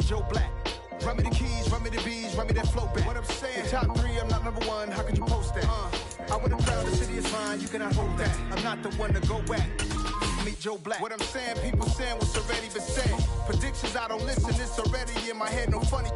Joe Black. Run me the keys, run me the bees, run me that flow back. What I'm saying, top 3, I'm not number 1, how could you post that? I would have crowned the city is mine, you cannot hold that. I'm not the one to go back. Meet Joe Black. What I'm saying, people saying what's already been said. Predictions, I don't listen, it's already in my head, no funny.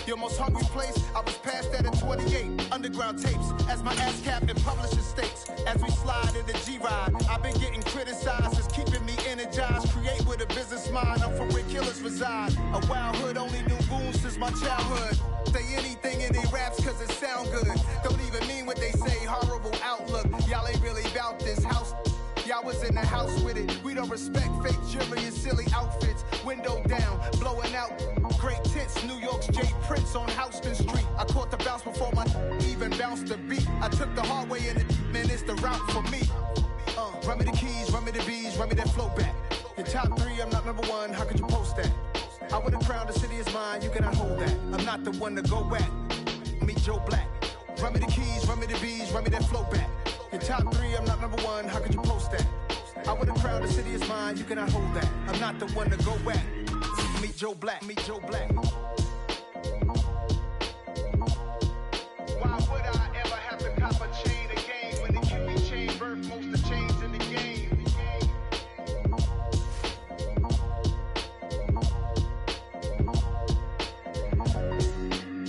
Your most hungry place, I was past that at 28. Underground tapes, as my ass cap in publishing states. As we slide in the G-Ride, I've been getting criticized, it's keeping me energized. Create with a business mind, I'm from where killers reside. A wild hood, only knew goons since my childhood. Say anything in they raps cause it sound good. Don't even mean what they say, horrible outlook. Y'all ain't really about this house. Y'all was in the house with it. We don't respect fake jewelry and silly outfits. Window down, blowing out great tits. New York's J. Prince on Houston Street. I caught the bounce before my even bounced the beat. I took the hard way in it, man, it's the route for me. Run me the keys, run me the bees, run me that flow back. Your top 3, I'm not number 1, how could you post that? I would have crowned the city is mine, you cannot hold that. I'm not the one to go back. Meet Joe Black. Run me the keys, run me the bees, run me that flow back. Your top 3, I'm not number 1, how could you post that? I would have crowned the city is mine, you cannot hold that. I'm not the one to go back. Meet Joe Black, meet Joe Black. Why would I ever have to cop a chain again when the QB chain birth most of the chains in the game?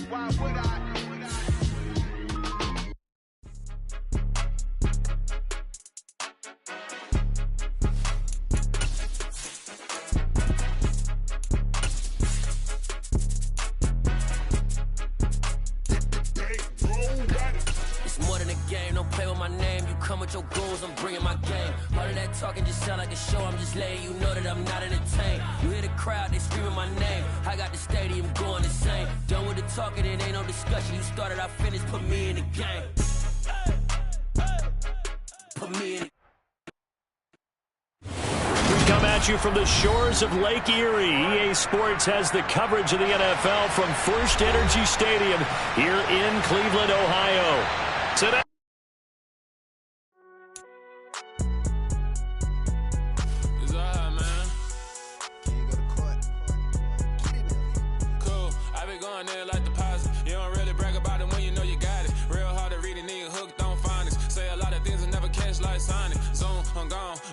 Why would I? With your goals, I'm bringing my game. All of that talking just sound like a show. I'm just letting you know that I'm not entertained. You hear the crowd, they screaming my name. I got the stadium going insane. Done with the talking, it ain't no discussion. You started, I finished, put me in the game. Put me in the We come at you from the shores of Lake Erie. EA Sports has the coverage of the NFL from First Energy Stadium here in Cleveland, Ohio. Today,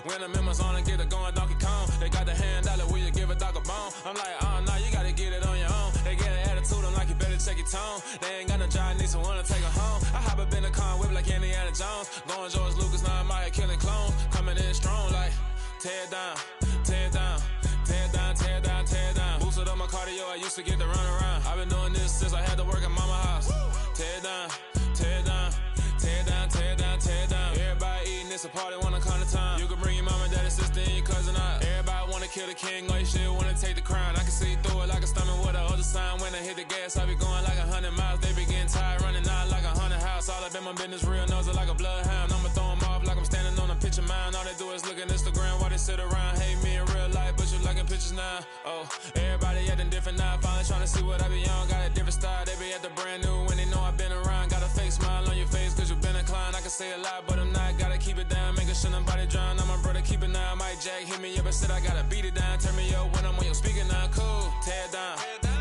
when the members on and get it going Donkey Kong. They got the hand dollar, will you give a dog a bone? I'm like, oh no, you gotta get it on your own. They get an attitude, I'm like, you better check your tone. They ain't got no job, need someone to take her home. I hop up in the car, whip like Indiana Jones. Going George Lucas, now I'm out here killing clones. Coming in strong like, tear down, tear down, tear down, tear down, tear down. Boosted up my cardio, I used to get to run around. I've been doing this since I had to work at mama house. Tear down, tear down, tear down, tear down, tear down. Everybody eating, it's a party, wanna come to time. You can bring your mama, daddy, sister, and your cousin out. Everybody wanna kill the king, like shit, wanna take the crown. I can see through it like a stomach with a other sign. When I hit the gas, I be going like 100 miles. They be getting tired, running out like 100 house. All up in my business, real nose like a bloodhound. I'ma throw them off like I'm standing on a picture mound. All they do is look at Instagram while they sit around. Hate me in real life, but you liking pictures now. Oh, everybody acting different now. Finally trying to see what I be on. Got a different style, they be at the brand new when they know I've been around. Got a fake smile on your face cause you been inclined. I can say a lot, but I'm not. Gotta keep it down, making sure nobody drown. I'm my brother, keep it now. Mike Jack hit me up and said I gotta beat it down. Turn me up when I'm on your speaker now. Cool, tear down,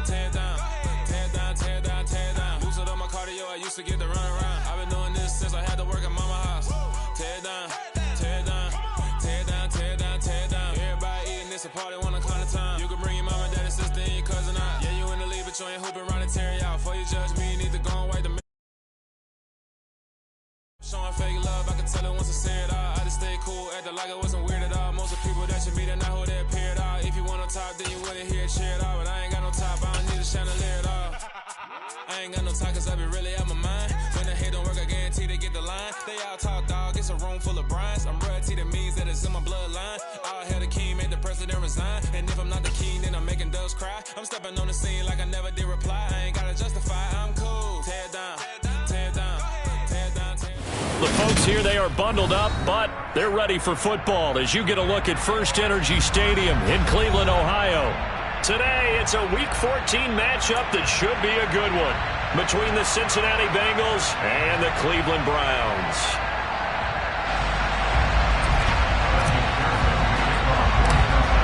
tear down, tear down, tear down, tear down. Boosted up my cardio, I used to get to run around. I've been doing this since I had to work at mama house. Tear down, tear down, tear down, tear down, tear down. Everybody eating, it's a party, wanna come to time. You can bring your mama, daddy, sister, and your cousin out. Yeah, you in the league, but you ain't hooping around and tear out. Before you judge me, you need to go and wipe the showing fake love, I can tell it once I say it all. I just stay cool, acting like it wasn't weird at all. Most of the people that you meet are not who they appear at all. If you want on top, then you wouldn't hear it cheer at all. But I ain't got no top, I don't need a chandelier at all. I ain't got no time cause I be really out my mind. When the hate don't work, I guarantee they get the line. They all talk dog, it's a room full of Bryans. I'm royalty, that means that it's in my bloodline. All hail the king, made the president resign. And if I'm not the king, then I'm making doves cry. I'm stepping on the scene like I never did reply. I ain't gotta justify, I'm cool. Tear down, tear down. the folks here, they are bundled up, but they're ready for football as you get a look at First Energy Stadium in Cleveland, Ohio. Today, it's a Week 14 matchup that should be a good one between the Cincinnati Bengals and the Cleveland Browns.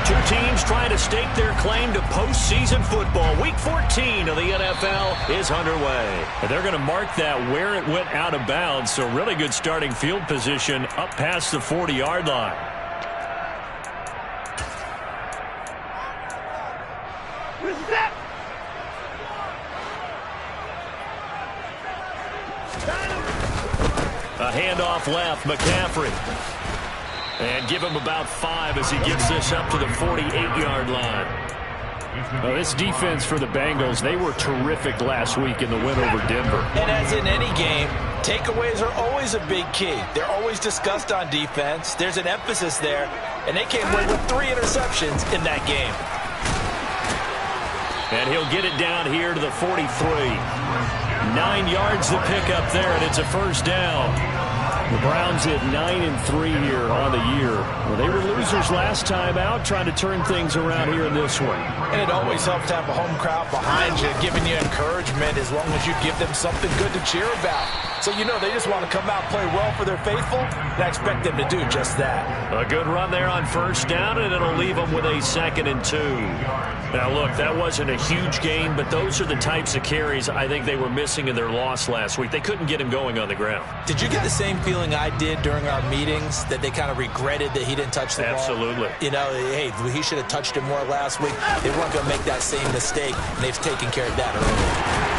Two teams trying to stake their claim to postseason football. Week 14 of the NFL is underway. And they're going to mark that where it went out of bounds. So really good starting field position up past the 40-yard line. A handoff left, McCaffrey. And give him about 5 as he gets this up to the 48-yard line. Well, this defense for the Bengals, they were terrific last week in the win over Denver. And as in any game, takeaways are always a big key. They're always discussed on defense. There's an emphasis there, and they came away with 3 interceptions in that game. And he'll get it down here to the 43. 9 yards to pick up there, and it's a first down. The Browns at 9-3 here on the year. Well, they were losers last time out, trying to turn things around here in this one. And it always helps to have a home crowd behind you, giving you encouragement as long as you give them something good to cheer about. So you know they just want to come out and play well for their faithful, and I expect them to do just that. A good run there on first down, and it'll leave them with a 2nd and 2. Now, look, that wasn't a huge gain, but those are the types of carries I think they were missing in their loss last week. They couldn't get him going on the ground. Did you get the same feeling I did during our meetings, that they kind of regretted that he didn't touch the ball? Absolutely. You know, hey, he should have touched it more last week. They weren't going to make that same mistake, and they've taken care of that earlier.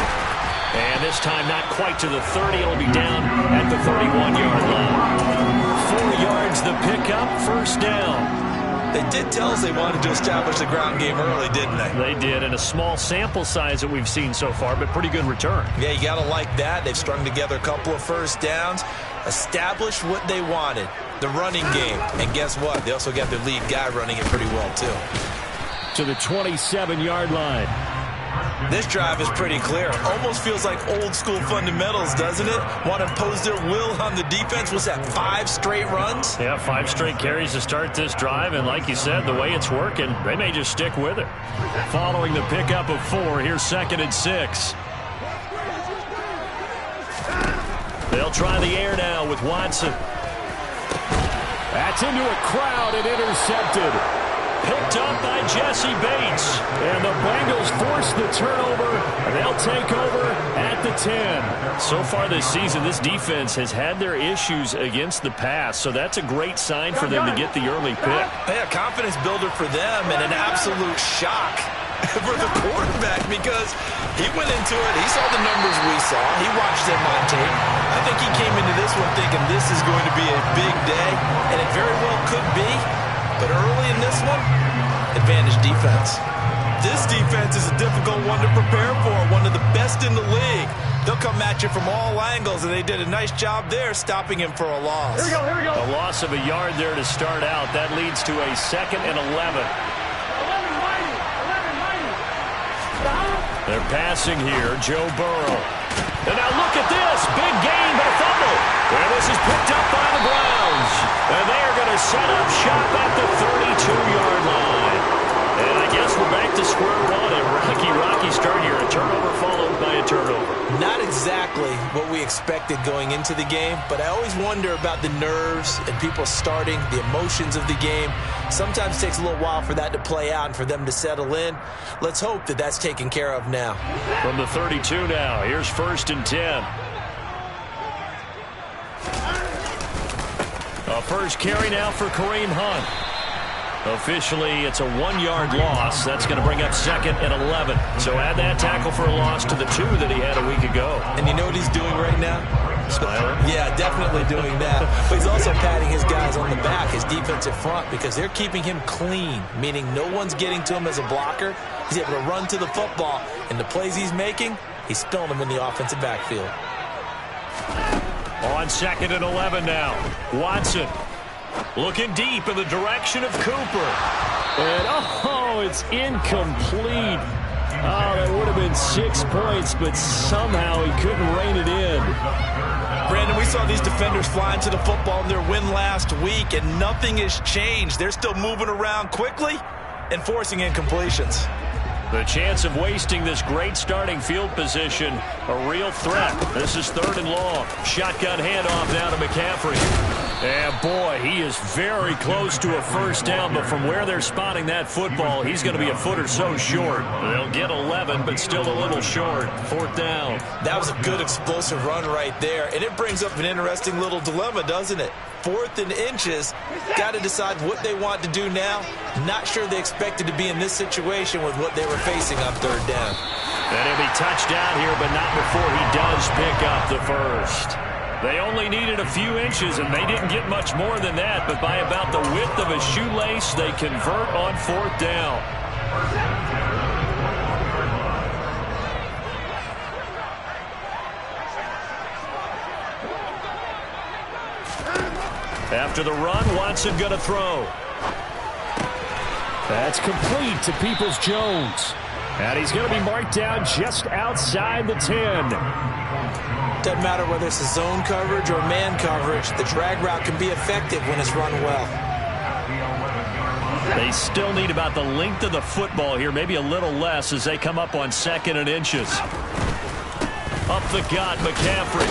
And this time not quite to the 30. It'll be down at the 31-yard line. 4 yards the pickup, first down. They did tell us they wanted to establish the ground game early, didn't they? They did, in a small sample size that we've seen so far, but pretty good return. Yeah, you got to like that. They've strung together a couple of first downs, established what they wanted, the running game. And guess what? They also got their lead guy running it pretty well, too. To the 27-yard line. This drive is pretty clear. Almost feels like old-school fundamentals, doesn't it? Want to impose their will on the defense. Was that 5 straight runs? Yeah, 5 straight carries to start this drive, and like you said, the way it's working, they may just stick with it. Following the pickup of 4, here's 2nd and 6. They'll try the air now with Watson. That's into a crowd and intercepted. Picked up by Jesse Bates. And the Bengals force the turnover. They'll take over at the 10. So far this season, this defense has had their issues against the pass. So that's a great sign for them to get the early pick. Yeah, confidence builder for them and an absolute shock for the quarterback because he went into it. He saw the numbers we saw. He watched them on tape. I think he came into this one thinking this is going to be a big day, and it very well could be. But early in this one, advantage defense. This defense is a difficult one to prepare for, one of the best in the league. They'll come at you from all angles, and they did a nice job there stopping him for a loss. Here we go. A loss of a yard there to start out. That leads to a 2nd and 11. They're passing here, Joe Burrow. And now look at this. Big gain, but a fumble. And this is picked up by the Browns. And they are going to set up shop at the 32-yard line. And I guess we're back to square one. A rocky start here. A turnover followed by a turnover. Not exactly what we expected going into the game, but I always wonder about the nerves and people starting, the emotions of the game. Sometimes it takes a little while for that to play out and for them to settle in. Let's hope that that's taken care of now. From the 32 now, here's 1st and 10. A first carry now for Kareem Hunt. Officially, it's a 1-yard loss. That's going to bring up 2nd and 11. So add that tackle for a loss to the 2 that he had a week ago. And you know what he's doing right now? Smiling? Yeah, definitely doing that. But he's also patting his guys on the back, his defensive front, because they're keeping him clean, meaning no one's getting to him as a blocker. He's able to run to the football, and the plays he's making, he's spilling them in the offensive backfield. On 2nd and 11 now. Watson looking deep in the direction of Cooper. And, it's incomplete. That would have been 6 points, but somehow he couldn't rein it in. Brandon, we saw these defenders flying to the football in their win last week, and nothing has changed. They're still moving around quickly and forcing incompletions. The chance of wasting this great starting field position, a real threat. This is 3rd and long. Shotgun handoff now to McCaffrey. And boy, he is very close to a first down, but from where they're spotting that football, he's going to be a foot or so short. They'll get 11, but still a little short. Fourth down. That was a good explosive run right there, and it brings up an interesting little dilemma, doesn't it? 4th and inches, got to decide what they want to do now. Not sure they expected to be in this situation with what they were facing on 3rd down. And he'll be touchdown here, but not before he does pick up the first. They only needed a few inches, and they didn't get much more than that, but by about the width of a shoelace, they convert on 4th down. After the run, Watson going to throw. That's complete to Peoples-Jones. And he's going to be marked down just outside the 10. Doesn't matter whether it's a zone coverage or man coverage, the drag route can be effective when it's run well. They still need about the length of the football here, maybe a little less as they come up on 2nd and inches. Up the gut, McCaffrey.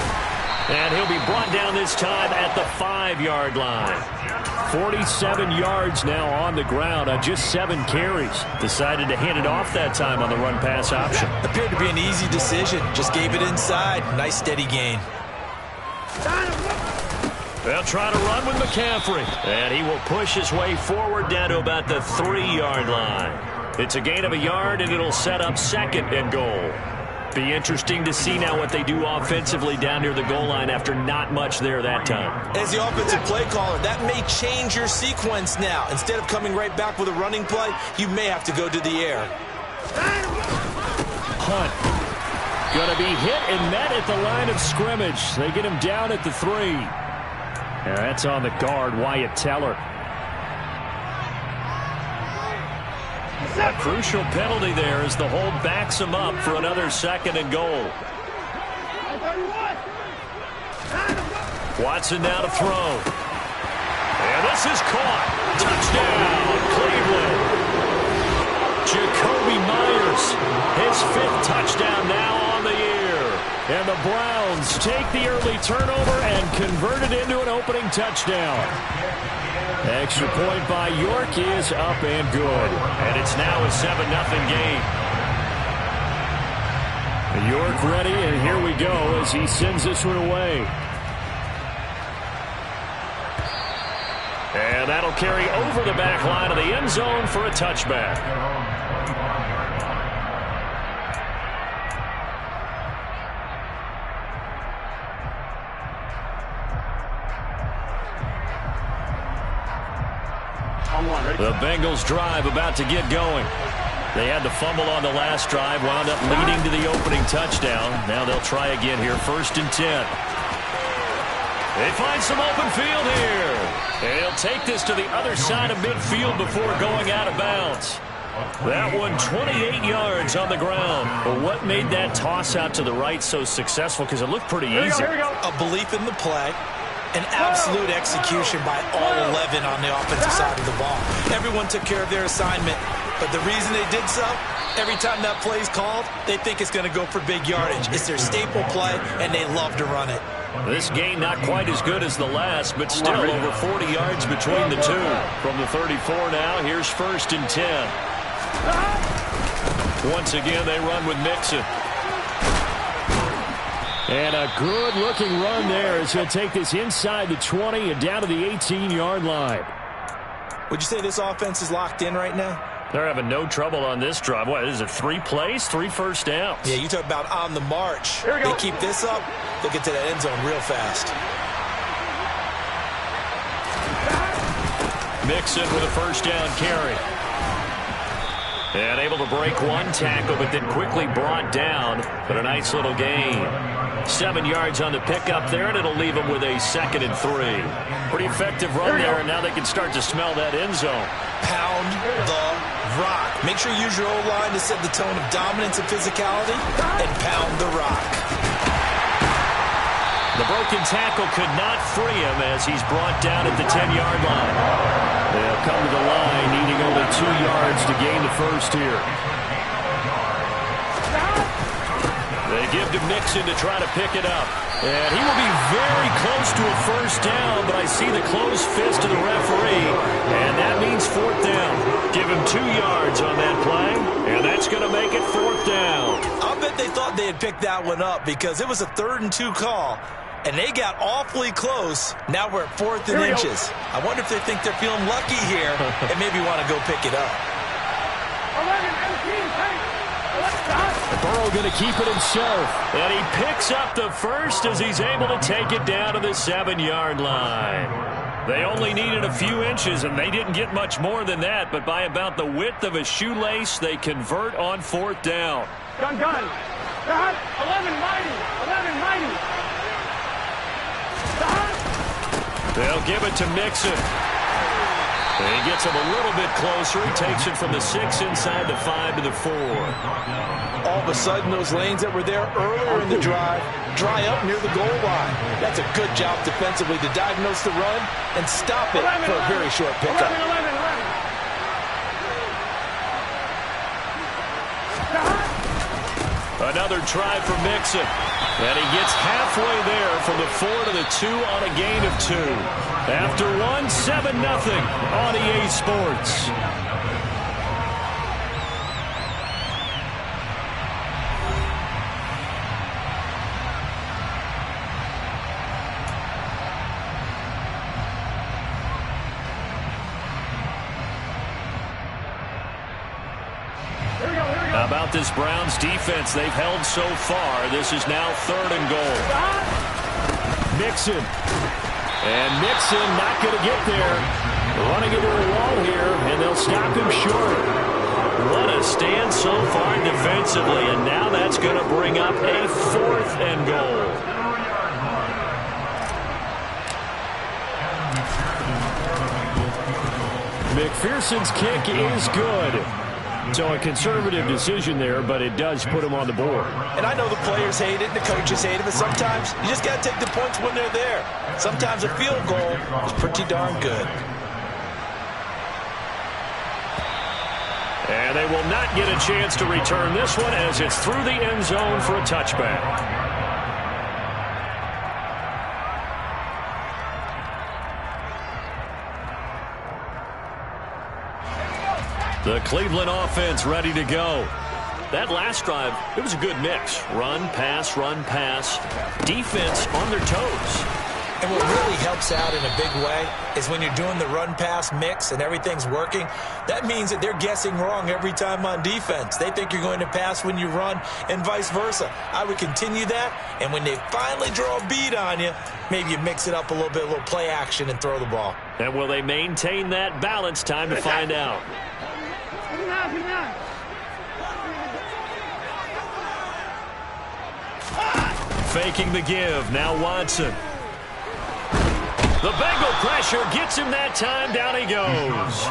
And he'll be brought down this time at the 5-yard line. 47 yards now on the ground on just 7 carries. Decided to hand it off that time on the run-pass option. Appeared to be an easy decision. Just gave it inside. Nice steady gain. They'll try to run with McCaffrey. And he will push his way forward down to about the 3-yard line. It's a gain of a yard, and it'll set up 2nd and goal. Be interesting to see now what they do offensively down near the goal line after not much there that time. As the offensive play caller, that may change your sequence now. Instead of coming right back with a running play, you may have to go to the air. Hunt. Going to be hit and met at the line of scrimmage. They get him down at the 3. And that's on the guard, Wyatt Teller. A crucial penalty there as the hold backs him up for another 2nd and goal. Watson now to throw. And this is caught. Touchdown, Cleveland. Jacoby Myers, his 5th touchdown now on the year. And the Browns take the early turnover and convert it into an opening touchdown. Extra point by York is up and good. And it's now a 7-0 game. York ready, and here we go as he sends this one away. And that'll carry over the back line of the end zone for a touchback. The Bengals drive about to get going. They had the fumble on the last drive, wound up leading to the opening touchdown. Now they'll try again here, 1st and 10. They find some open field here. And he'll take this to the other side of midfield before going out of bounds. That one 28 yards on the ground. But what made that toss out to the right so successful? Because it looked pretty easy. A belief in the play. An absolute execution by all 11 on the offensive side of the ball. Everyone took care of their assignment, but the reason they did so, every time that play is called, they think it's going to go for big yardage. It's their staple play, and they love to run it. This game not quite as good as the last, but still over 40 yards between the two. From the 34 now, here's 1st and 10. Once again, they run with Mixon. And a good-looking run there as he'll take this inside the 20 and down to the 18-yard line. Would you say this offense is locked in right now? They're having no trouble on this drive. What is it, 3 plays, 3 first downs? Yeah, you talk about on the march. They keep this up, they'll get to that end zone real fast. Mixon with a first down carry. And able to break one tackle, but then quickly brought down. But a nice little gain. 7 yards on the pickup there, and it'll leave them with a 2nd and 3. Pretty effective run there, and now they can start to smell that end zone. Pound the rock. Make sure you use your O-line to set the tone of dominance and physicality, and pound the rock. The broken tackle could not free him as he's brought down at the 10-yard line. They'll come to the line, needing only 2 yards to gain the first here. They give to Mixon to try to pick it up. And he will be very close to a first down, but I see the closed fist of the referee, and that means fourth down. Give him 2 yards on that play, and that's going to make it fourth down. I'll bet they thought they had picked that one up because it was a 3rd and 2 call, and they got awfully close. Now we're at 4th and inches. I wonder if they think they're feeling lucky here and maybe want to go pick it up. Burrow going to keep it himself. And he picks up the first as he's able to take it down to the 7-yard line. They only needed a few inches, and they didn't get much more than that, but by about the width of a shoelace, they convert on fourth down. Gun. 11 mighty. 11 mighty. They'll give it to Mixon. And he gets him a little bit closer. He takes it from the 6 inside the 5 to the 4. All of a sudden, those lanes that were there earlier in the drive dry up near the goal line. That's a good job defensively to diagnose the run and stop it for a very short pickup. 11. Another try for Mixon. And he gets halfway there from the 4 to the 2 on a gain of 2. After 7-0 on EA Sports. How about this Browns defense they've held so far? This is now 3rd and goal. Mixon. And Mixon not going to get there. Running into a wall here, and they'll stop him short. What a stand so far defensively, and now that's going to bring up a 4th and goal. McPherson's kick is good. So a conservative decision there, but it does put him on the board. And I know the players hate it and the coaches hate it, but sometimes you just got to take the points when they're there. Sometimes a field goal is pretty darn good. And they will not get a chance to return this one as it's through the end zone for a touchback. The Cleveland offense ready to go. That last drive, it was a good mix. Run, pass, defense on their toes. And what really helps out in a big way is when you're doing the run-pass mix and everything's working, that means that they're guessing wrong every time on defense. They think you're going to pass when you run and vice versa. I would continue that, and when they finally draw a beat on you, maybe you mix it up a little bit, a little play action, and throw the ball. And will they maintain that balance? Time to find out. Faking the give. Now Watson. The Bengal pressure gets him that time. Down he goes.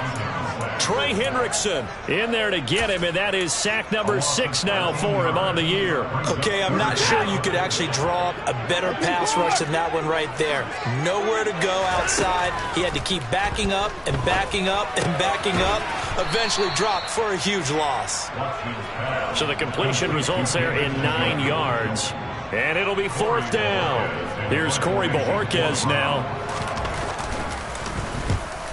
Trey Hendrickson in there to get him, and that is sack number 6 now for him on the year. Okay, I'm not sure you could actually draw up a better pass rush than that one right there. Nowhere to go outside. He had to keep backing up and backing up and backing up. Eventually dropped for a huge loss. So the completion results there in 9 yards. And it'll be 4th down. Here's Corey Bojorquez now.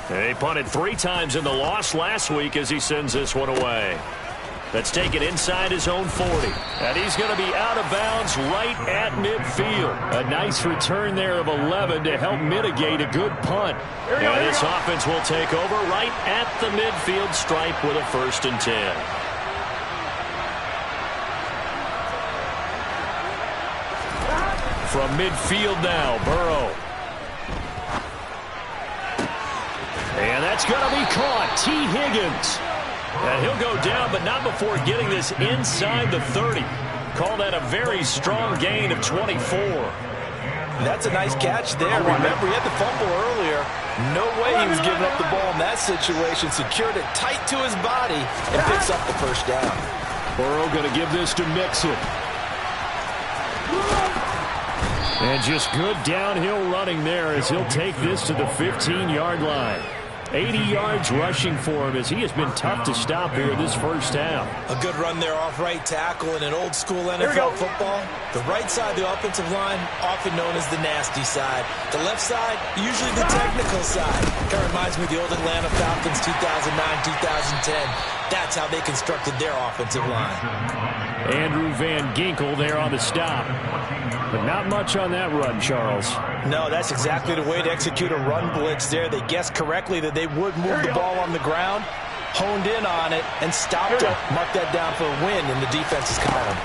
He punted 3 times in the loss last week as he sends this one away. That's taken inside his own 40. And he's going to be out of bounds right at midfield. A nice return there of 11 to help mitigate a good punt. And this offense will take over right at the midfield stripe with a 1st and 10. From midfield now, Burrow. And that's going to be caught. T. Higgins. And he'll go down, but not before getting this inside the 30. Call that a very strong gain of 24. That's a nice catch there. Remember, he had the fumble earlier. No way he was giving up the ball in that situation. Secured it tight to his body and picks up the 1st down. Burrow going to give this to Mixon. And just good downhill running there as he'll take this to the 15-yard line. 80 yards rushing for him as he has been tough to stop here this first half. A good run there off right tackle in an old school NFL football. The right side of the offensive line, often known as the nasty side. The left side, usually the technical side. Kind of reminds me of the old Atlanta Falcons 2009-2010. That's how they constructed their offensive line. Andrew Van Ginkel there on the stop. But not much on that run, Charles. No, that's exactly the way to execute a run blitz there. They guessed correctly that they would move the ball on the ground, honed in on it, and stopped it. Mark that down for a win in the defense's column.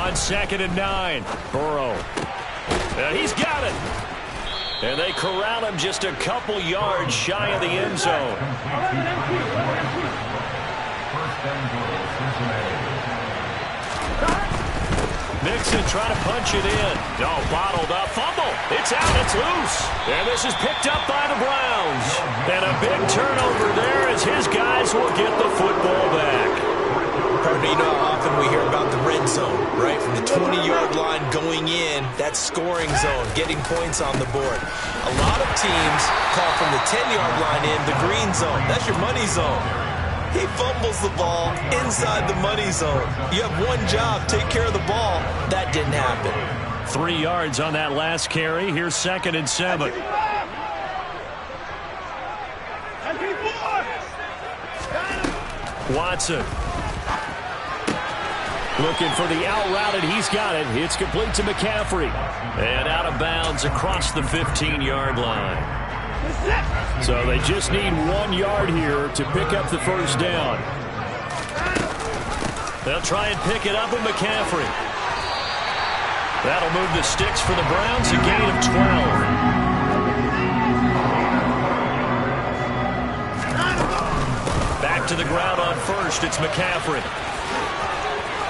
On 2nd and 9, Burrow. And he's got it. And they corral him just a couple yards shy of the end zone. Mixon trying to punch it in. Oh, bottled up. Fumble. It's out. It's loose. And this is picked up by the Browns. And a big turnover there as his guys will get the football back. You know how often we hear about the red zone, right? From the 20-yard line going in, that scoring zone, getting points on the board. A lot of teams call from the 10-yard line in the green zone. That's your money zone. He fumbles the ball inside the money zone. You have one job, take care of the ball. That didn't happen. 3 yards on that last carry. Here's 2nd and 7. Watson. Looking for the out route, and he's got it. It's complete to McCaffrey. And out of bounds across the 15-yard line. So they just need 1 yard here to pick up the first down. They'll try and pick it up with McCaffrey. That'll move the sticks for the Browns, a gain of 12. Back to the ground on first. It's McCaffrey.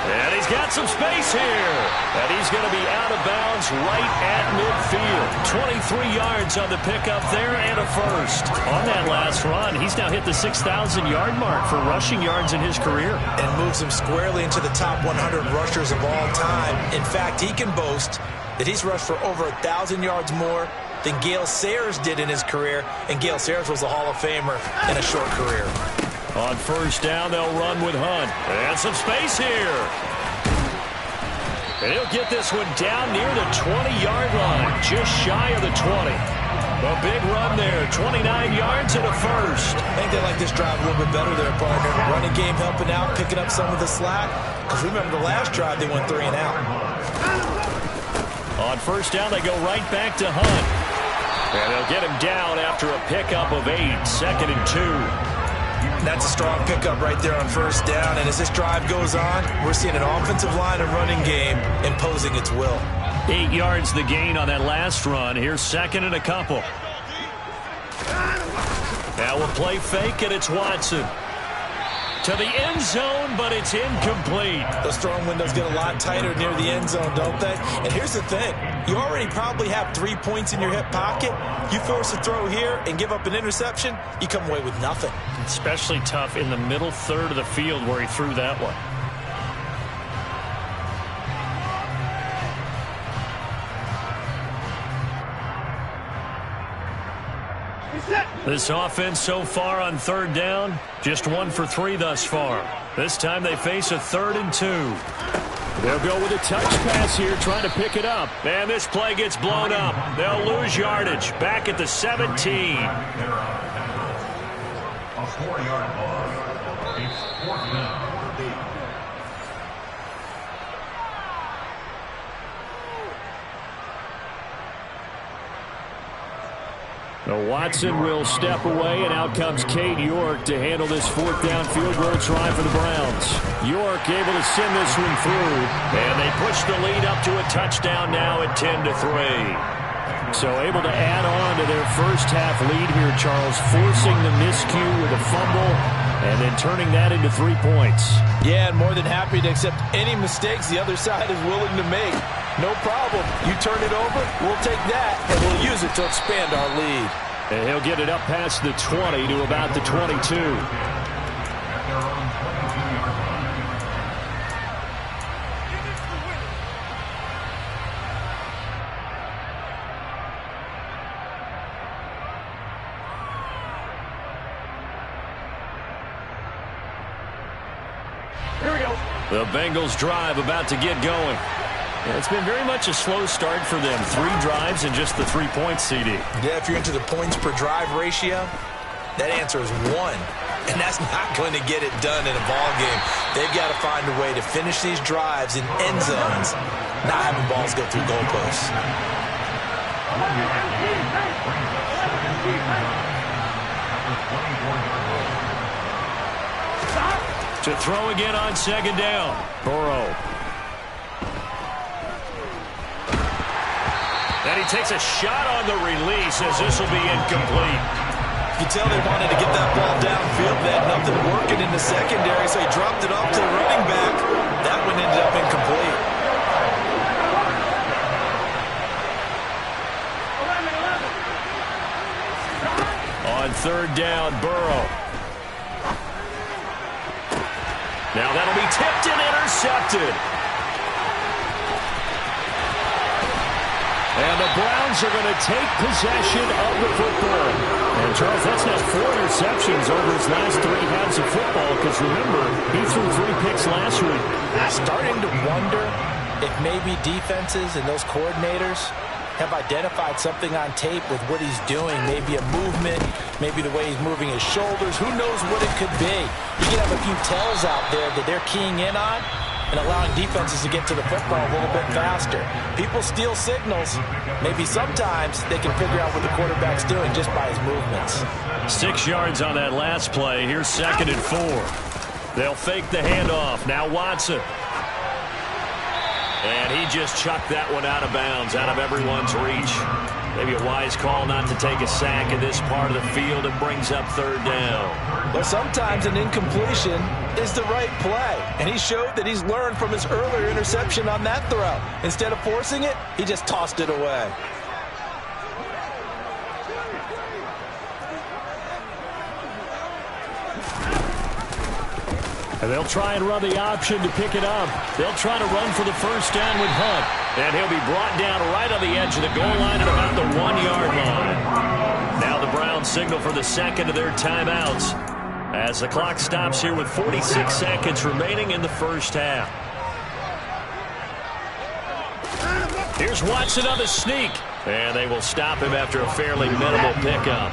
And he's got some space here. And he's going to be out of bounds right at midfield. 23 yards on the pickup there and a first. On that last run, he's now hit the 6,000-yard mark for rushing yards in his career. And moves him squarely into the top 100 rushers of all time. In fact, he can boast that he's rushed for over 1,000 yards more than Gale Sayers did in his career. And Gale Sayers was a Hall of Famer in a short career. On first down, they'll run with Hunt. And some space here. And he'll get this one down near the 20-yard line, just shy of the 20. A big run there, 29 yards and a first. I think they like this drive a little bit better there, partner. Running game helping out, picking up some of the slack. Because remember the last drive, they went 3 and out. On first down, they go right back to Hunt. And they'll get him down after a pickup of 8, 2nd and 2. That's a strong pickup right there on first down. And as this drive goes on, we're seeing an offensive line and running game imposing its will. 8 yards the gain on that last run. Here's 2nd and a couple. Now we'll play fake, and it's Watson. To the end zone, but it's incomplete. Those throwing windows get a lot tighter near the end zone, don't they? And here's the thing. You already probably have 3 points in your hip pocket. You force a throw here and give up an interception, you come away with nothing. Especially tough in the middle third of the field where he threw that one. This offense so far on third down, just 1 for 3 thus far. This time they face a 3rd and 2. They'll go with a touch pass here, trying to pick it up. And this play gets blown up. They'll lose yardage. Back at the 17. A 4-yard loss. It's 4th down. Watson will step away, and out comes Cade York to handle this 4th down field goal try for the Browns. York able to send this one through, and they push the lead up to a touchdown now at 10-3. So able to add on to their first half lead here, Charles, forcing the miscue with a fumble and then turning that into 3 points. Yeah, and more than happy to accept any mistakes the other side is willing to make. No problem. You turn it over, we'll take that, and we'll use it to expand our lead. And he'll get it up past the 20 to about the 22. The Bengals drive about to get going. Yeah, it's been very much a slow start for them. 3 drives and just the 3 points, CD. Yeah, if you're into the points per drive ratio, that answer is 1. And that's not going to get it done in a ball game. They've got to find a way to finish these drives in end zones, not having balls go through goalposts. To throw again on 2nd down. Burrow. And he takes a shot on the release as this will be incomplete. You can tell they wanted to get that ball downfield. They had nothing working in the secondary, so he dropped it off to the running back. That one ended up incomplete. On 3rd down, Burrow. Now that'll be tipped and intercepted. And the Browns are going to take possession of the football. And, Charles, that's now 4 interceptions over his last 3 halves of football. Because, remember, he threw 3 picks last week. Starting to wonder if maybe defenses and those coordinators have identified something on tape with what he's doing. Maybe a movement, maybe the way he's moving his shoulders. Who knows what it could be? You can have a few tells out there that they're keying in on and allowing defenses to get to the football a little bit faster. People steal signals. Maybe sometimes they can figure out what the quarterback's doing just by his movements. 6 yards on that last play. Here's 2nd and 4. They'll fake the handoff. Now Watson. And he just chucked that one out of bounds, out of everyone's reach. Maybe a wise call not to take a sack in this part of the field. It brings up 3rd down. Well, sometimes an incompletion is the right play. And he showed that he's learned from his earlier interception on that throw. Instead of forcing it, he just tossed it away. And they'll try and run the option to pick it up. They'll try to run for the 1st down with Hunt. And he'll be brought down right on the edge of the goal line at about the 1-yard line. Now the Browns signal for the 2nd of their timeouts as the clock stops here with 46 seconds remaining in the 1st half. Here's Watson on the sneak. And they will stop him after a fairly minimal pickup.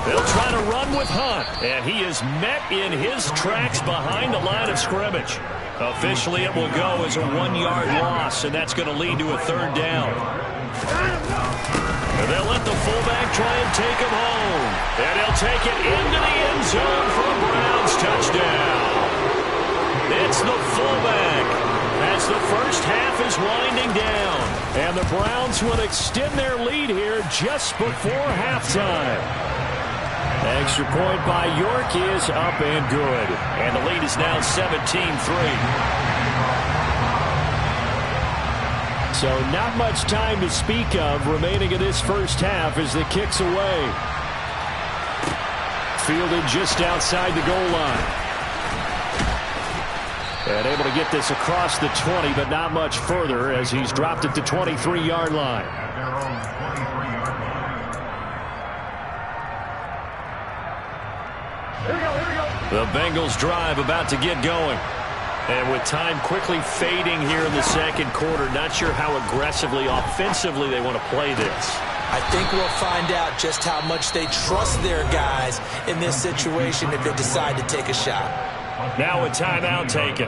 They'll try to run with Hunt, and he is met in his tracks behind the line of scrimmage. Officially, it will go as a 1-yard loss, and that's going to lead to a 3rd down. And they'll let the fullback try and take him home. And he'll take it into the end zone for a Browns touchdown. It's the fullback as the 1st half is winding down. And the Browns will extend their lead here just before halftime. Extra point by York is up and good. And the lead is now 17-3. So not much time to speak of remaining in this 1st half as the kick's away. Fielded just outside the goal line. And able to get this across the 20, but not much further as he's dropped it to 23-yard line. The Bengals drive about to get going. And with time quickly fading here in the 2nd quarter, not sure how aggressively, offensively they want to play this. I think we'll find out just how much they trust their guys in this situation if they decide to take a shot. Now a timeout taken.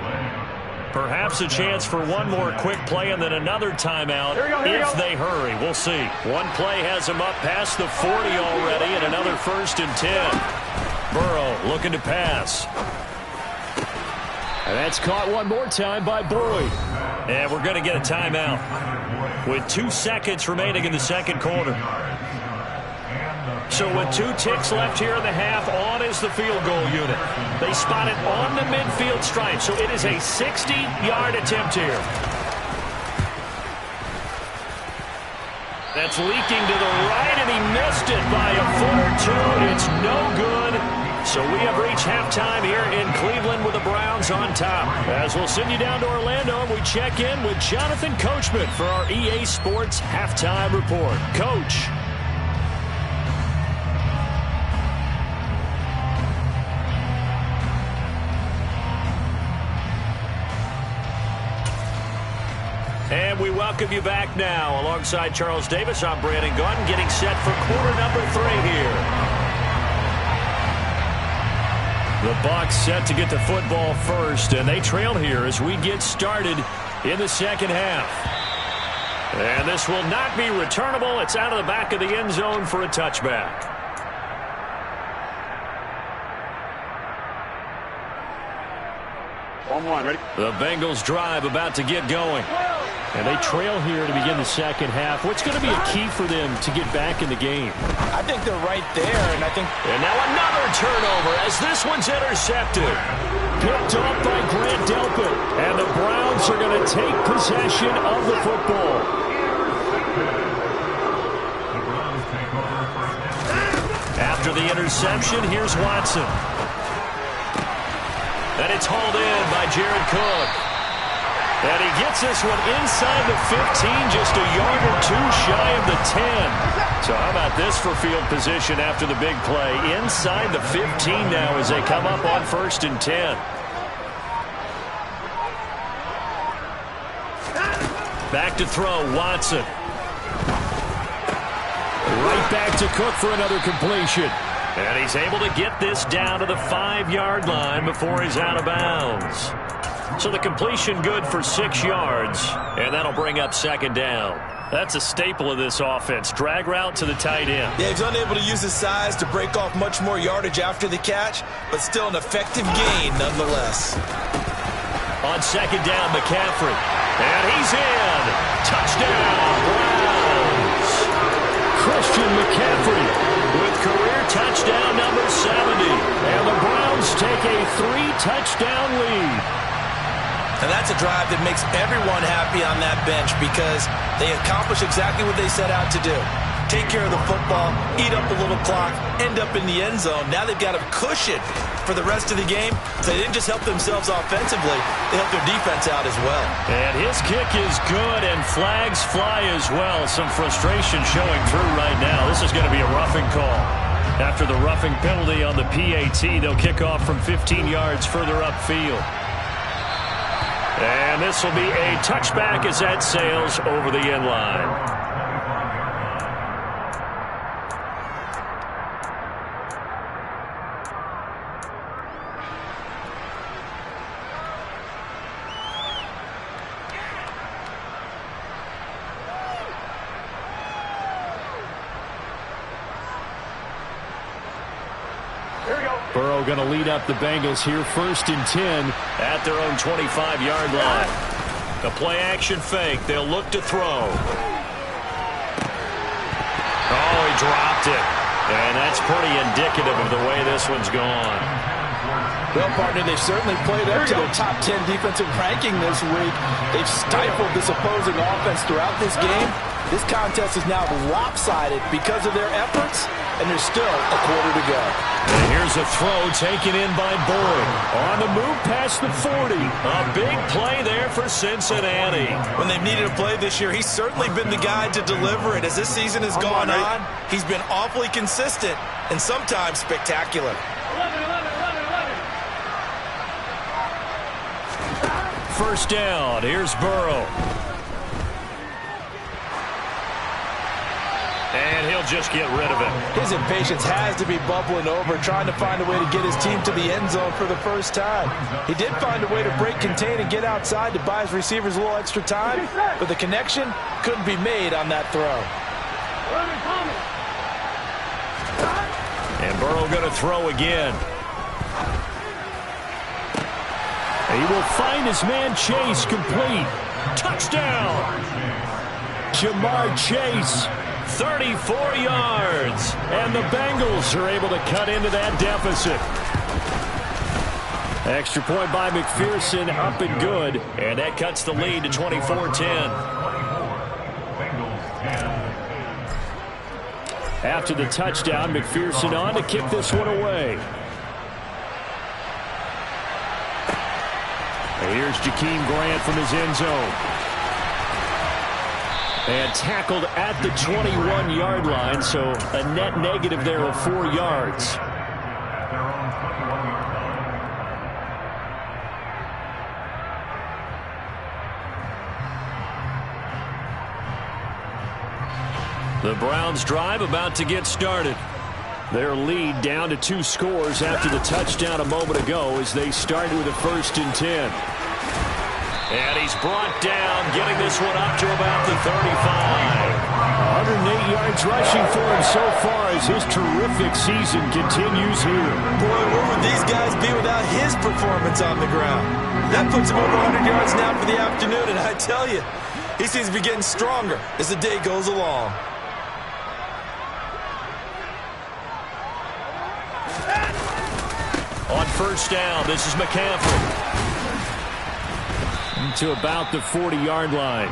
Perhaps a chance for one more quick play and then another timeout if they hurry. We'll see. One play has them up past the 40 already and another 1st and 10. Burrow looking to pass. And that's caught one more time by Boyd. And we're going to get a timeout with 2 seconds remaining in the 2nd quarter. So with 2 ticks left here in the half, on is the field goal unit. They spot it on the midfield stripe, so it is a 60-yard attempt here. That's leaking to the right, and he missed it by a foot or 2. It's no good. So we have reached halftime here in Cleveland with the Browns on top. As we'll send you down to Orlando, and we check in with Jonathan Coachman for our EA Sports Halftime Report. Coach. we welcome you back now. Alongside Charles Davis, I'm Brandon Gunn, getting set for quarter number 3 here. The Bucs set to get the football first, and they trail here as we get started in the second half. And this will not be returnable. It's out of the back of the end zone for a touchback. Ready? The Bengals drive about to get going. And they trail here to begin the second half. What's going to be a key for them to get back in the game? I think they're right there, and I think... And now another turnover as this one's intercepted. Picked off by Grant Delpit. And the Browns are going to take possession of the football. After the interception, here's Watson. And it's hauled in by Jared Cook. And he gets this one inside the 15, just a yard or 2 shy of the 10. So how about this for field position after the big play? Inside the 15 now as they come up on 1st and 10. Back to throw, Watson. Right back to Cook for another completion. And he's able to get this down to the 5-yard line before he's out of bounds. So the completion good for 6 yards, and that'll bring up 2nd down. That's a staple of this offense. Drag route to the tight end. Yeah, he's unable to use his size to break off much more yardage after the catch, but still an effective gain nonetheless. On 2nd down, McCaffrey. And he's in. Touchdown, Browns. Christian McCaffrey with career touchdown number 70. And the Browns take a 3-touchdown lead. And that's a drive that makes everyone happy on that bench because they accomplish exactly what they set out to do. Take care of the football, eat up a little clock, end up in the end zone. Now they've got a cushion for the rest of the game. So they didn't just help themselves offensively, they helped their defense out as well. And his kick is good, and flags fly as well. Some frustration showing through right now. This is going to be a roughing call. After the roughing penalty on the PAT, they'll kick off from 15 yards further upfield. And this will be a touchback as that sails over the end line. Burrow going to lead up the Bengals here, 1st and 10 at their own 25-yard line. The play-action fake. They'll look to throw. Oh, he dropped it. And that's pretty indicative of the way this one's gone. Well, partner, they've certainly played up to their top 10 defensive ranking this week. They've stifled this opposing offense throughout this game. This contest is now lopsided because of their efforts, and there's still a quarter to go. And here's a throw taken in by Boyd. On the move past the 40. A big play there for Cincinnati. When they've needed a play this year, he's certainly been the guy to deliver it. As this season has gone on, he's been awfully consistent and sometimes spectacular. 1st down. Here's Burrow. And he'll just get rid of it. His impatience has to be bubbling over, trying to find a way to get his team to the end zone for the first time. He did find a way to break contain and get outside to buy his receivers a little extra time, but the connection couldn't be made on that throw. And Burrow going to throw again. He will find his man Chase complete. Touchdown! Jamar Chase. 34 yards. And the Bengals are able to cut into that deficit. Extra point by McPherson, up and good. And that cuts the lead to 24-10. After the touchdown, McPherson on to kick this one away. Here's Jakeem Grant from his end zone. And tackled at the 21-yard line, so a net negative there of 4 yards. The Browns drive about to get started. Their lead down to 2 scores after the touchdown a moment ago as they start with a 1st and 10. And he's brought down, getting this one up to about the 35. 108 yards rushing for him so far as his terrific season continues here. Boy, where would these guys be without his performance on the ground? That puts him over 100 yards now for the afternoon, and I tell you, he seems to be getting stronger as the day goes along. On 1st down, this is McCaffrey. To about the 40-yard line.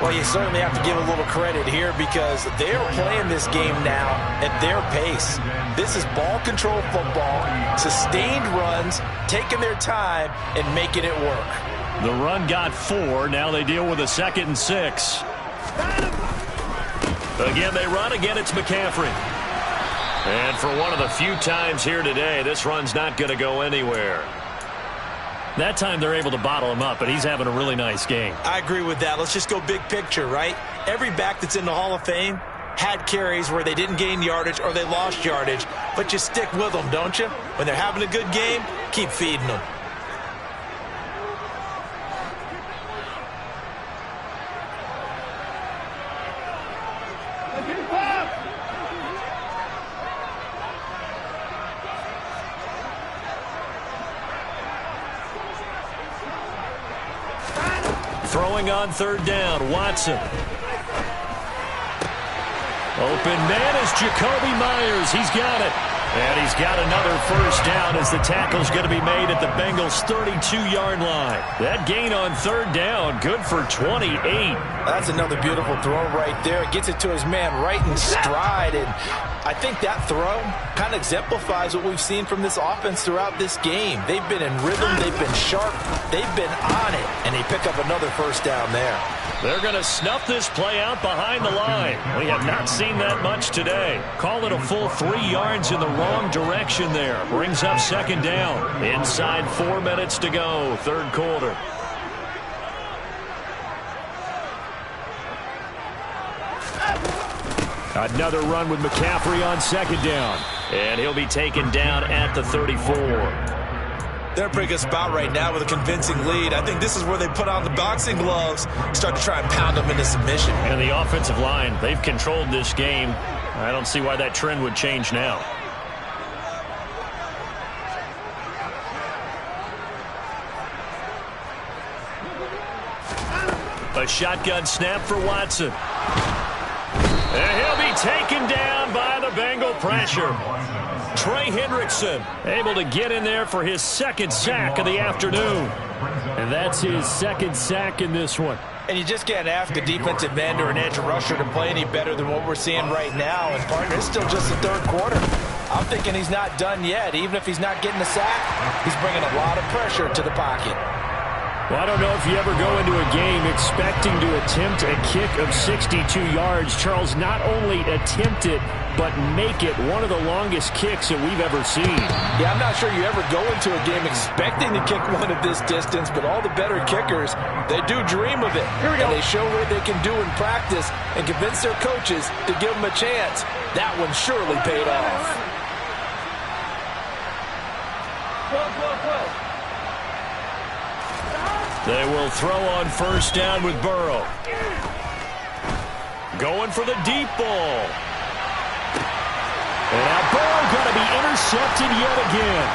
Well, you certainly have to give a little credit here because they're playing this game now at their pace. This is ball control football, sustained runs, taking their time, and making it work. The run got 4. Now they deal with a 2nd and 6. Again, they run. Again, it's McCaffrey. And for one of the few times here today, this run's not going to go anywhere. That time they're able to bottle him up, but he's having a really nice game. I agree with that. Let's just go big picture, right? Every back that's in the Hall of Fame had carries where they didn't gain yardage or they lost yardage, but you stick with them, don't you? When they're having a good game, keep feeding them. Throwing on 3rd down, Watson. Open man is Jacoby Myers. He's got it. And he's got another 1st down as the tackle's going to be made at the Bengals' 32-yard line. That gain on 3rd down, good for 28. That's another beautiful throw right there. It gets it to his man right in stride. And I think that throw kind of exemplifies what we've seen from this offense throughout this game. They've been in rhythm. They've been sharp. They've been on it. And they pick up another 1st down there. They're going to snuff this play out behind the line. We have not seen that much today. Call it a full 3 yards in the wrong direction there. Brings up 2nd down. Inside 4 minutes to go, 3rd quarter. Another run with McCaffrey on 2nd down. And he'll be taken down at the 34. They're in a pretty good spot right now with a convincing lead. I think this is where they put on the boxing gloves, start to try and pound them into submission. And the offensive line, they've controlled this game. I don't see why that trend would change now. A shotgun snap for Watson. And he'll be taken down by the Bengal pressure. Trey Hendrickson able to get in there for his 2nd sack of the afternoon. And that's his 2nd sack in this one. And you just can't ask a defensive end or an edge rusher to play any better than what we're seeing right now. And, partner, it's still just the 3rd quarter. I'm thinking he's not done yet. Even if he's not getting a sack, he's bringing a lot of pressure to the pocket. Well, I don't know if you ever go into a game expecting to attempt a kick of 62 yards. Charles, not only attempt it, but make it one of the longest kicks that we've ever seen. Yeah, I'm not sure you ever go into a game expecting to kick one at this distance, but all the better kickers, they do dream of it. And they show what they can do in practice and convince their coaches to give them a chance. That one surely paid off. They will throw on 1st down with Burrow. Going for the deep ball. And now Burrow going to be intercepted yet again.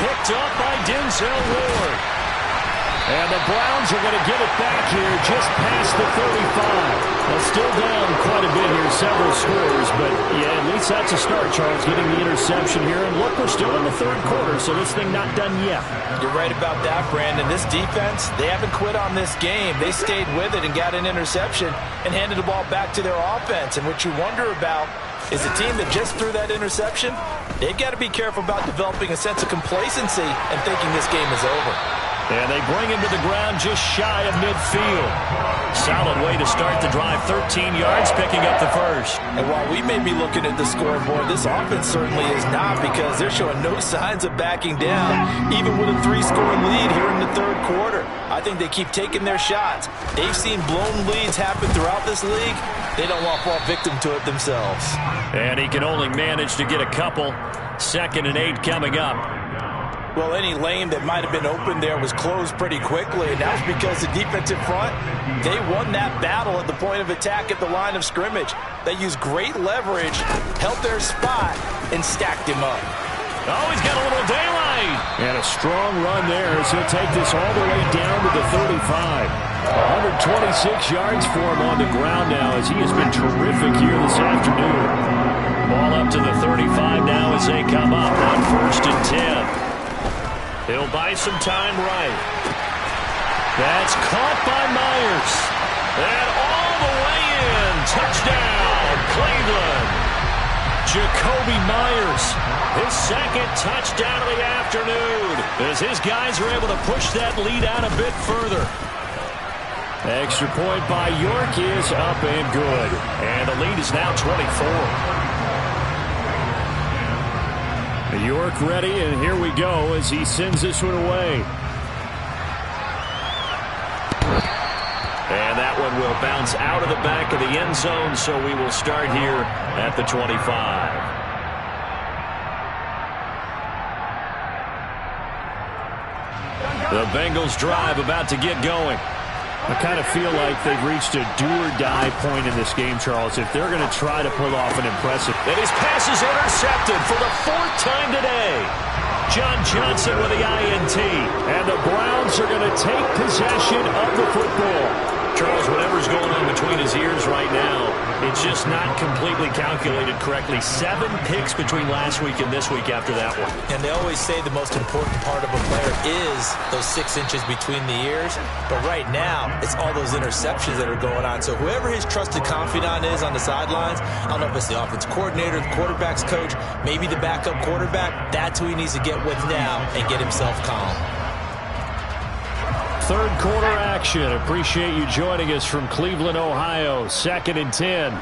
Picked up by Denzel Ward. And the Browns are going to get it back here just past the 35. Well, still down quite a bit here, several scores. But, yeah, at least that's a start, Charles, getting the interception here. And look, we're still in the 3rd quarter, so this thing not done yet. You're right about that, Brandon. This defense, they haven't quit on this game. They stayed with it and got an interception and handed the ball back to their offense. And what you wonder about is the team that just threw that interception, they've got to be careful about developing a sense of complacency and thinking this game is over. And they bring him to the ground just shy of midfield. Solid way to start the drive. 13 yards, picking up the first. And while we may be looking at the scoreboard, this offense certainly is not, because they're showing no signs of backing down, even with a 3-score lead here in the third quarter. I think they keep taking their shots. They've seen blown leads happen throughout this league. They don't want to fall victim to it themselves. And he can only manage to get a couple. 2nd and 8 coming up. Well, any lane that might have been open there was closed pretty quickly, and that was because the defensive front, they won that battle at the point of attack at the line of scrimmage. They used great leverage, held their spot, and stacked him up. Oh, he's got a little daylight. And a strong run there as he'll take this all the way down to the 35. 126 yards for him on the ground now, as he has been terrific here this afternoon. Ball up to the 35 now as they come up on 1st and 10. He'll buy some time right. That's caught by Myers. And all the way in. Touchdown, Cleveland. Jacoby Myers, his 2nd touchdown of the afternoon, as his guys are able to push that lead out a bit further. Extra point by York is up and good. And the lead is now 24. York ready, and here we go as he sends this one away. And that one will bounce out of the back of the end zone, so we will start here at the 25. The Bengals drive about to get going. I kind of feel like they've reached a do-or-die point in this game, Charles, if they're going to try to pull off an impressive. And his pass is intercepted for the 4th time today. John Johnson with the INT. And the Browns are going to take possession of the football. Charles, whatever's going on between his ears right now, it's just not completely calculated correctly. 7 picks between last week and this week after that one. And they always say the most important part of a player is those 6 inches between the ears. But right now, it's all those interceptions that are going on. So whoever his trusted confidant is on the sidelines, I don't know if it's the offense coordinator, the quarterback's coach, maybe the backup quarterback, that's who he needs to get with now and get himself calm. Third quarter action. Appreciate you joining us from Cleveland, Ohio. 2nd and 10.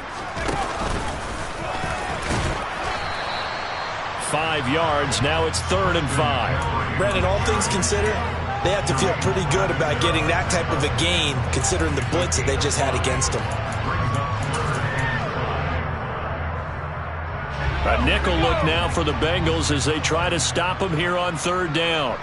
5 yards. Now it's 3rd and 5. Brandon, all things considered, they have to feel pretty good about getting that type of a gain, considering the blitz that they just had against them. A nickel look now for the Bengals as they try to stop him here on 3rd down.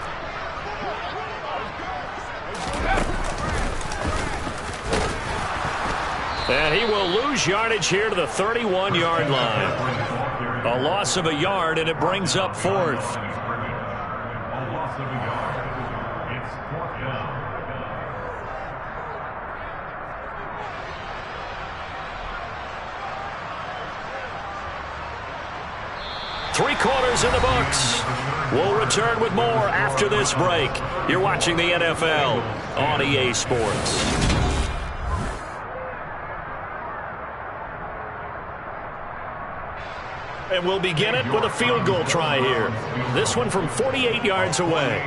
And he will lose yardage here to the 31-yard line. A loss of a yard, and it brings up 4th. A loss of a yard. It's 4th down. Three quarters in the books. We'll return with more after this break. You're watching the NFL on EA Sports. And we'll begin it with a field goal try here. This one from 48 yards away.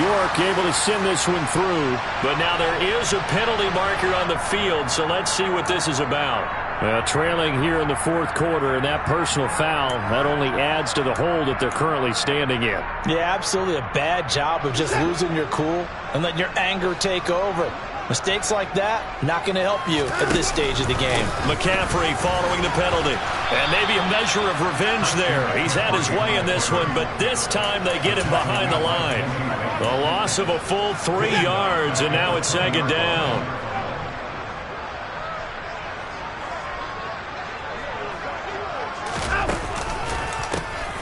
York able to send this one through, but now there is a penalty marker on the field, so let's see what this is about. Trailing here in the 4th quarter, and that personal foul, that only adds to the hole that they're currently standing in. Yeah, absolutely a bad job of just losing your cool and letting your anger take over. Mistakes like that, not going to help you at this stage of the game. McCaffrey following the penalty. And maybe a measure of revenge there. He's had his way in this one, but this time they get him behind the line. A loss of a full 3 yards, and now it's 2nd down.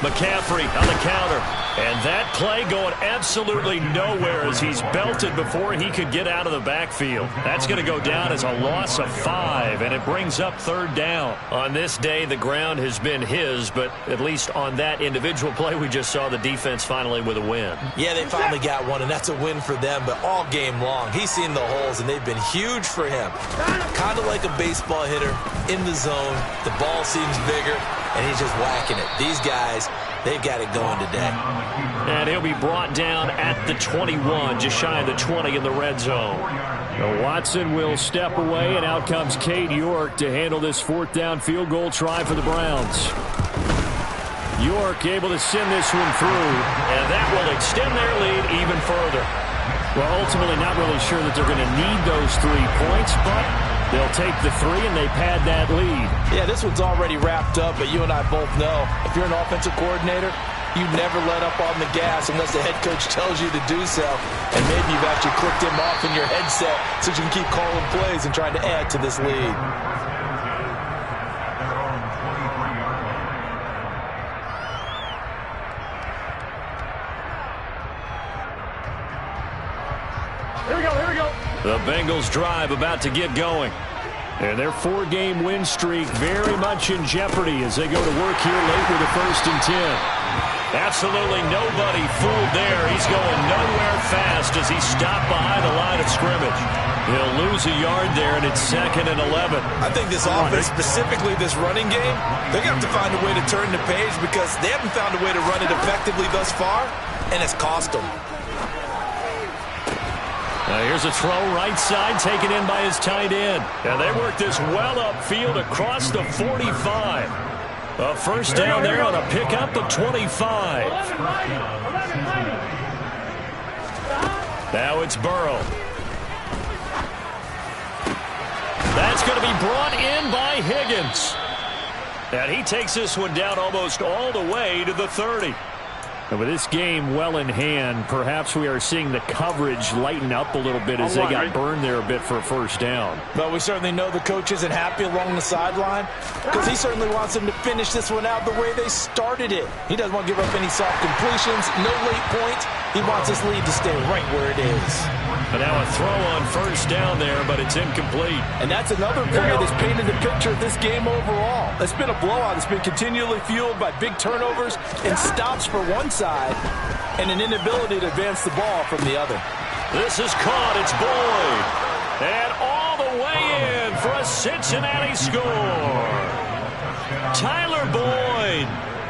McCaffrey on the counter. And that play going absolutely nowhere as he's belted before he could get out of the backfield. That's going to go down as a loss of 5, and it brings up 3rd down. On this day, the ground has been his, but at least on that individual play, we just saw the defense finally with a win. Yeah, they finally got one, and that's a win for them, but all game long, he's seen the holes, and they've been huge for him. Kind of like a baseball hitter in the zone. The ball seems bigger. and he's just whacking it. These guys, they've got it going today. And he'll be brought down at the 21, just shy of the 20 in the red zone. Now Watson will step away, and out comes Cade York to handle this 4th down field goal try for the Browns. York able to send this one through, and that will extend their lead even further. Well, ultimately not really sure that they're going to need those 3 points, but they'll take the 3 and they pad that lead. Yeah, this one's already wrapped up, but you and I both know if you're an offensive coordinator, you never let up on the gas unless the head coach tells you to do so. And maybe you've actually clicked him off in your headset so you can keep calling plays and trying to add to this lead. Here we go. The Bengals drive about to get going. And their 4-game win streak very much in jeopardy as they go to work here late with a 1st and 10. Absolutely nobody fooled there. He's going nowhere fast as he stopped behind the line of scrimmage. He'll lose a yard there, and it's 2nd and 11. I think this offense, specifically this running game, they're going to have to find a way to turn the page because they haven't found a way to run it effectively thus far, and it's cost them. Here's a throw right side taken in by his tight end. And they work this well upfield across the 45. A 1st down there on a pickup of 25. Now it's Burrow. That's going to be brought in by Higgins. And he takes this one down almost all the way to the 30. And with this game well in hand, perhaps we are seeing the coverage lighten up a little bit as they got burned there a bit for a 1st down. But we certainly know the coach isn't happy along the sideline because he certainly wants them to finish this one out the way they started it. He doesn't want to give up any soft completions, no late points. He wants his lead to stay right where it is. And now a throw on 1st down there, but it's incomplete. And that's another play that's painted the picture of this game overall. It's been a blowout. It's been continually fueled by big turnovers and stops for one side and an inability to advance the ball from the other. This is caught. It's Boyd. And all the way in for a Cincinnati score. Tyler Boyd.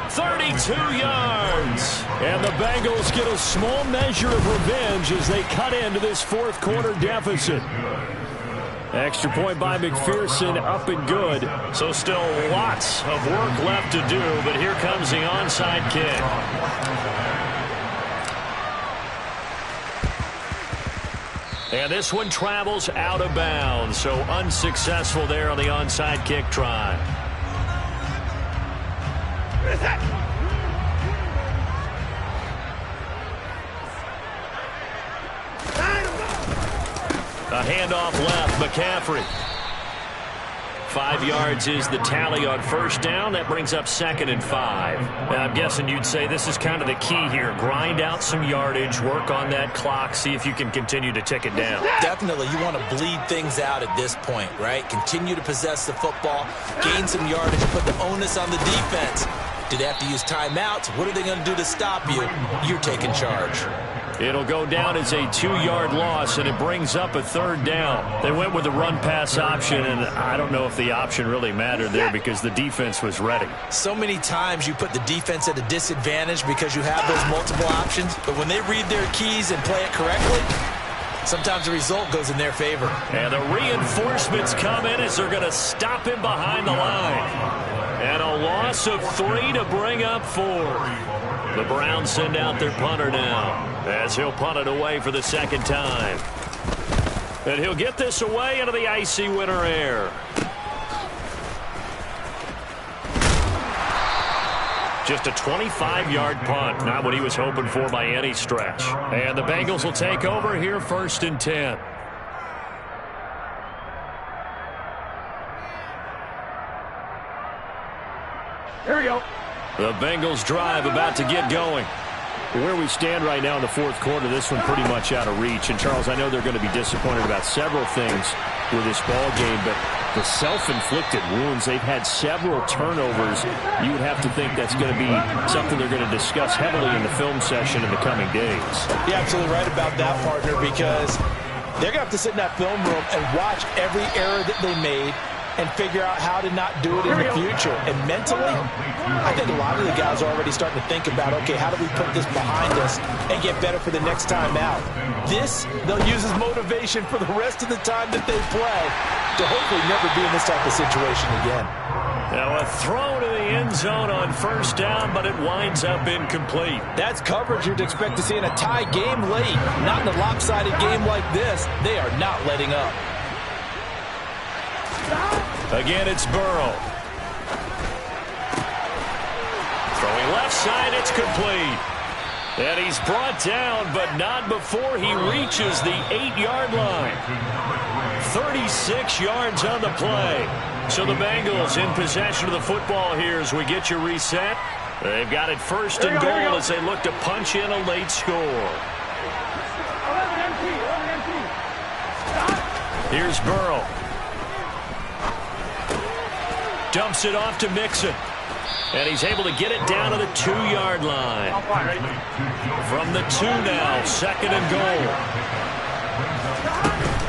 32 yards. And the Bengals get a small measure of revenge as they cut into this 4th quarter deficit. Extra point by McPherson, up and good. So still lots of work left to do, but here comes the onside kick. And this one travels out of bounds, so unsuccessful there on the onside kick try. A handoff left, McCaffrey. 5 yards is the tally on 1st down. That brings up 2nd and 5. And I'm guessing you'd say this is kind of the key here. Grind out some yardage, work on that clock, see if you can continue to tick it down. Definitely, you want to bleed things out at this point, right? Continue to possess the football, gain some yardage, put the onus on the defense. Do they have to use timeouts? What are they going to do to stop you? You're taking charge. It'll go down as a 2-yard loss, and it brings up a 3rd down. They went with the run-pass option, and I don't know if the option really mattered there because the defense was ready. So many times you put the defense at a disadvantage because you have those multiple options, but when they read their keys and play it correctly, sometimes the result goes in their favor. And the reinforcements come in as they're going to stop him behind the line. And a loss of 3 to bring up 4. The Browns send out their punter now as he'll punt it away for the 2nd time. And he'll get this away into the icy winter air. Just a 25-yard punt, not what he was hoping for by any stretch. And the Bengals will take over here 1st and 10. Here we go. The Bengals drive about to get going. Where we stand right now in the 4th quarter, this one pretty much out of reach. And, Charles, I know they're going to be disappointed about several things with this ball game, but the self-inflicted wounds, they've had several turnovers. You would have to think that's going to be something they're going to discuss heavily in the film session in the coming days. You're absolutely right about that, partner, because they're going to have to sit in that film room and watch every error that they made and figure out how to not do it in the future. And mentally, I think a lot of the guys are already starting to think about, okay, how do we put this behind us and get better for the next time out? This, they'll use as motivation for the rest of the time that they play to hopefully never be in this type of situation again. Now a throw to the end zone on first down, but it winds up incomplete. That's coverage you'd expect to see in a tie game late. Not in a lopsided game like this. They are not letting up. Again, it's Burrow. Throwing left side, it's complete. And he's brought down, but not before he reaches the 8-yard line. 36 yards on the play. So the Bengals in possession of the football here as we get you reset. They've got it first and goal as they look to punch in a late score. Here's Burrow. Dumps it off to Mixon. And he's able to get it down to the 2-yard line. From the 2 now, second and goal.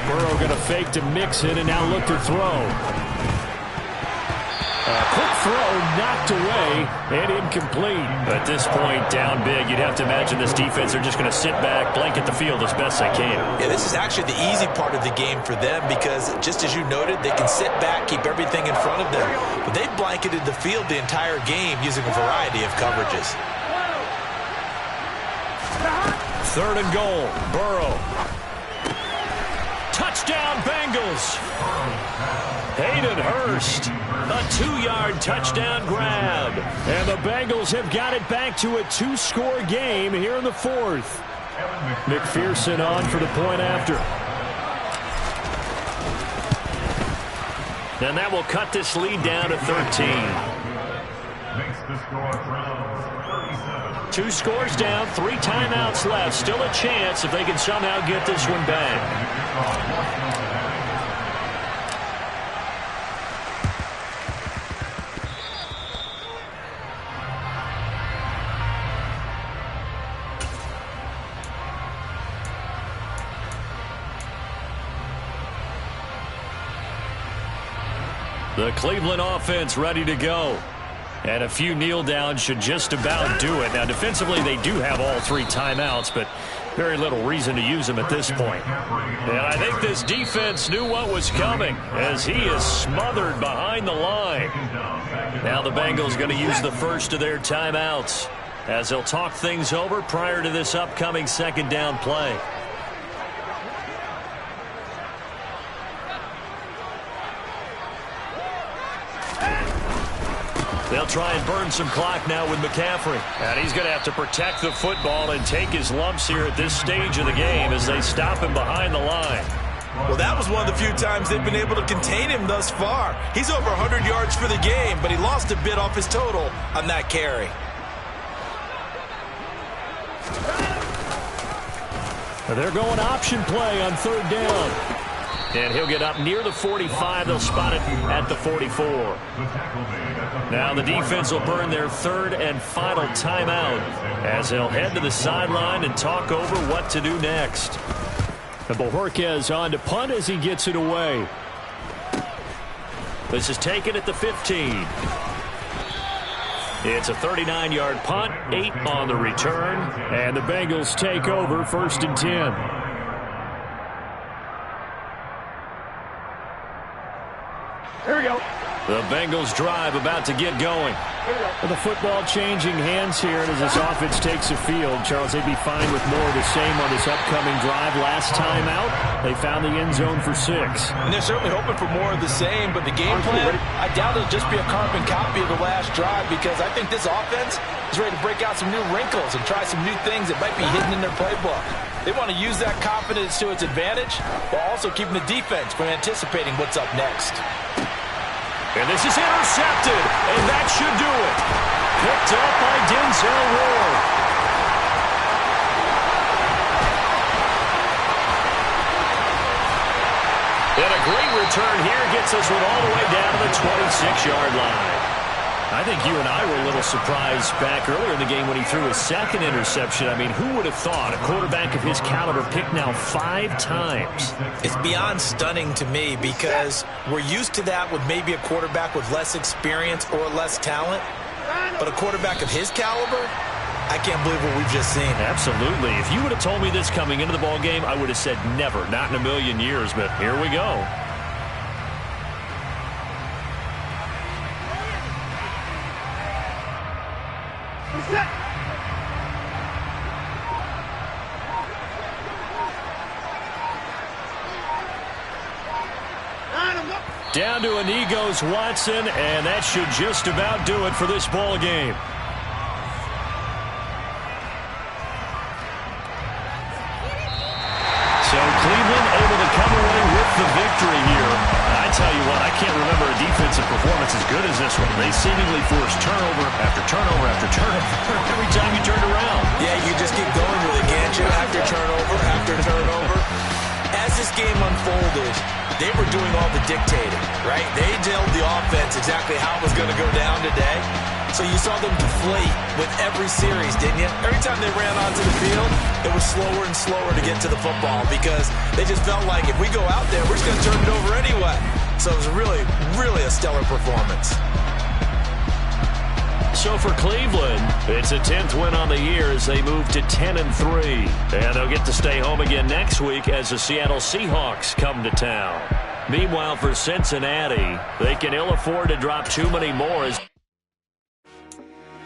Burrow going to fake to Mixon and now look to throw. Quick throw knocked away and incomplete. At this point, down big, you'd have to imagine this defense are just going to sit back, blanket the field as best they can. Yeah, this is actually the easy part of the game for them because, just as you noted, they can sit back, keep everything in front of them. But they've blanketed the field the entire game using a variety of coverages. Third and goal, Burrow. Touchdown, Bengals. Hayden Hurst, a 2-yard touchdown grab. And the Bengals have got it back to a 2-score game here in the 4th. McPherson on for the point after. And that will cut this lead down to 13. Makes the score Browns 37. 2 scores down, 3 timeouts left. Still a chance if they can somehow get this one back. The Cleveland offense ready to go. And a few kneel downs should just about do it. Now, defensively, they do have all 3 timeouts, but very little reason to use them at this point. And I think this defense knew what was coming as he is smothered behind the line. Now the Bengals going to use the first of their timeouts as they'll talk things over prior to this upcoming second down play. They'll try and burn some clock now with McCaffrey. And he's going to have to protect the football and take his lumps here at this stage of the game as they stop him behind the line. Well, that was one of the few times they've been able to contain him thus far. He's over 100 yards for the game, but he lost a bit off his total on that carry. They're going option play on third down. And he'll get up near the 45. They'll spot it at the 44. Now the defense will burn their third and final timeout as they'll head to the sideline and talk over what to do next. And Bojorquez on to punt as he gets it away. This is taken at the 15. It's a 39-yard punt, 8 on the return, and the Bengals take over first and 10. Here we go. The Bengals drive about to get going. The football changing hands here as this offense takes the field. Charles, they'd be fine with more of the same on this upcoming drive. Last time out, they found the end zone for 6. And they're certainly hoping for more of the same, but the game plan, I doubt it'll just be a carbon copy of the last drive because I think this offense is ready to break out some new wrinkles and try some new things that might be hidden in their playbook. They want to use that confidence to its advantage while also keeping the defense from anticipating what's up next. And this is intercepted, and that should do it. Picked up by Denzel Ward. And a great return here gets us one all the way down to the 26-yard line. I think you and I were a little surprised back earlier in the game when he threw his second interception. I mean, who would have thought a quarterback of his caliber picked now 5 times? It's beyond stunning to me because we're used to that with maybe a quarterback with less experience or less talent. But a quarterback of his caliber, I can't believe what we've just seen. Absolutely. If you would have told me this coming into the ball game, I would have said never, not in a million years. But here we go. Down to a knee goes Watson, and that should just about do it for this ball game. So Cleveland able to come away with the victory here. I tell you what, I can't remember a defensive performance as good as this one. They seemingly forced turnover after turnover after turnover every time you turned around. Yeah, you just keep going with it, can't you? After turnover, after turnover. As this game unfolded, they were doing all the dictating, right? They told the offense exactly how it was going to go down today. So you saw them deflate with every series, didn't you? Every time they ran onto the field, it was slower and slower to get to the football because they just felt like if we go out there, we're just going to turn it over anyway. So it was really, really a stellar performance. So for Cleveland, it's a 10th win on the year as they move to 10-3. And they'll get to stay home again next week as the Seattle Seahawks come to town. Meanwhile, for Cincinnati, they can ill afford to drop too many more as